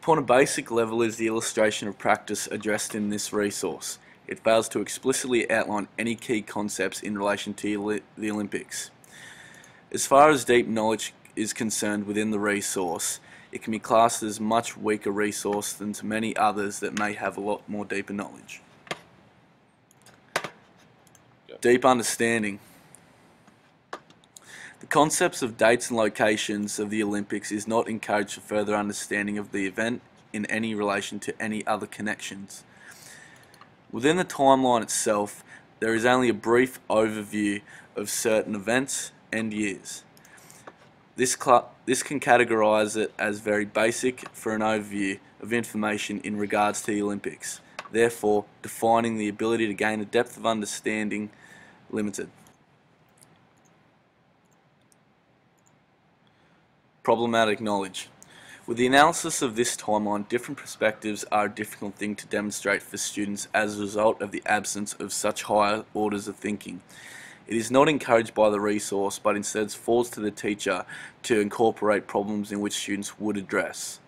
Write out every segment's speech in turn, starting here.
Upon a basic level is the illustration of practice addressed in this resource. It fails to explicitly outline any key concepts in relation to the Olympics. As far as deep knowledge is concerned within the resource, it can be classed as a much weaker resource than to many others that may have a lot more deeper knowledge. Deep understanding. The concepts of dates and locations of the Olympics is not encouraged for further understanding of the event in any relation to any other connections. Within the timeline itself, there is only a brief overview of certain events and years. This can categorize it as very basic for an overview of information in regards to the Olympics, therefore defining the ability to gain a depth of understanding limited. Problematic knowledge. With the analysis of this timeline, different perspectives are a difficult thing to demonstrate for students as a result of the absence of such higher orders of thinking. It is not encouraged by the resource, but instead falls to the teacher to incorporate problems in which students would address.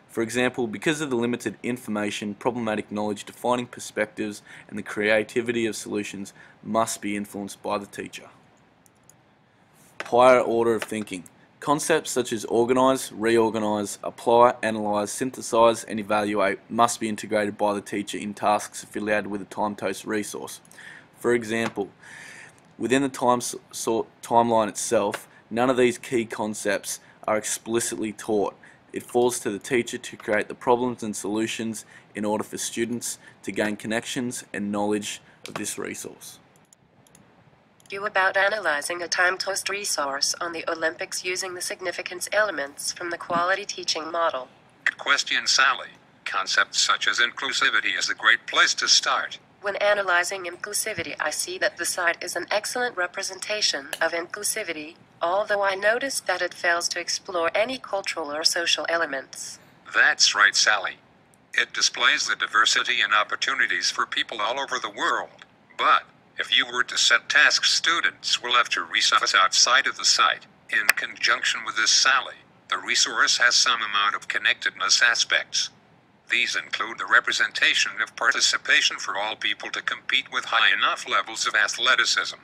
For example, because of the limited information, problematic knowledge, defining perspectives, and the creativity of solutions must be influenced by the teacher. Higher order of thinking. Concepts such as organise, reorganise, apply, analyse, synthesise and evaluate must be integrated by the teacher in tasks affiliated with the time-toast resource. For example, within the timeline itself, none of these key concepts are explicitly taught. It falls to the teacher to create the problems and solutions in order for students to gain connections and knowledge of this resource. About analyzing a time-toast resource on the Olympics using the significance elements from the quality teaching model. Good question, Sally. Concepts such as inclusivity is a great place to start. When analyzing inclusivity, I see that the site is an excellent representation of inclusivity, although I noticed that it fails to explore any cultural or social elements. That's right, Sally. It displays the diversity and opportunities for people all over the world. But if you were to set tasks, students will have to resource outside of the site. In conjunction with this, Sally, the resource has some amount of connectedness aspects. These include the representation of participation for all people to compete with high enough levels of athleticism.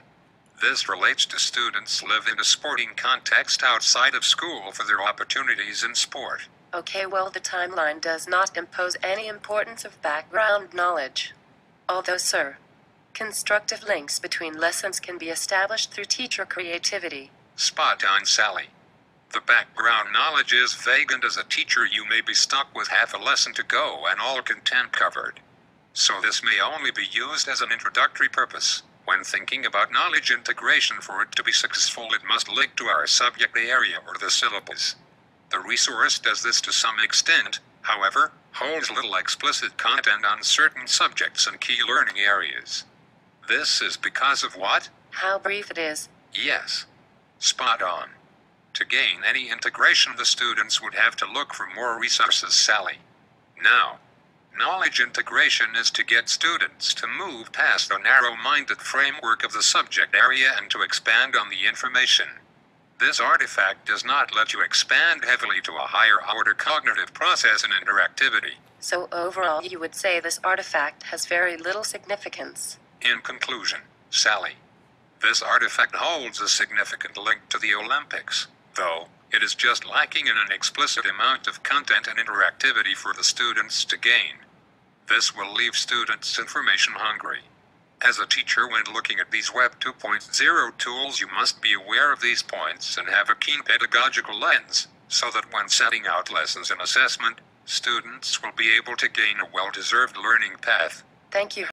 This relates to students live in a sporting context outside of school for their opportunities in sport. Okay, well, the timeline does not impose any importance of background knowledge. Although, sir, constructive links between lessons can be established through teacher creativity. Spot on, Sally. The background knowledge is vague, and as a teacher you may be stuck with half a lesson to go and all content covered. So this may only be used as an introductory purpose. When thinking about knowledge integration, for it to be successful, it must link to our subject area or the syllabus. The resource does this to some extent, however, holds little explicit content on certain subjects and key learning areas. This is because of what? How brief it is. Yes. Spot on. To gain any integration, the students would have to look for more resources, Sally. Now, knowledge integration is to get students to move past the narrow-minded framework of the subject area and to expand on the information. This artifact does not let you expand heavily to a higher-order cognitive process and interactivity. So overall, you would say this artifact has very little significance. In conclusion, Sally, this artifact holds a significant link to the Olympics, though it is just lacking in an explicit amount of content and interactivity for the students to gain. This will leave students information hungry. As a teacher, when looking at these Web 2.0 tools, you must be aware of these points and have a keen pedagogical lens, so that when setting out lessons and assessment, students will be able to gain a well-deserved learning path. Thank you.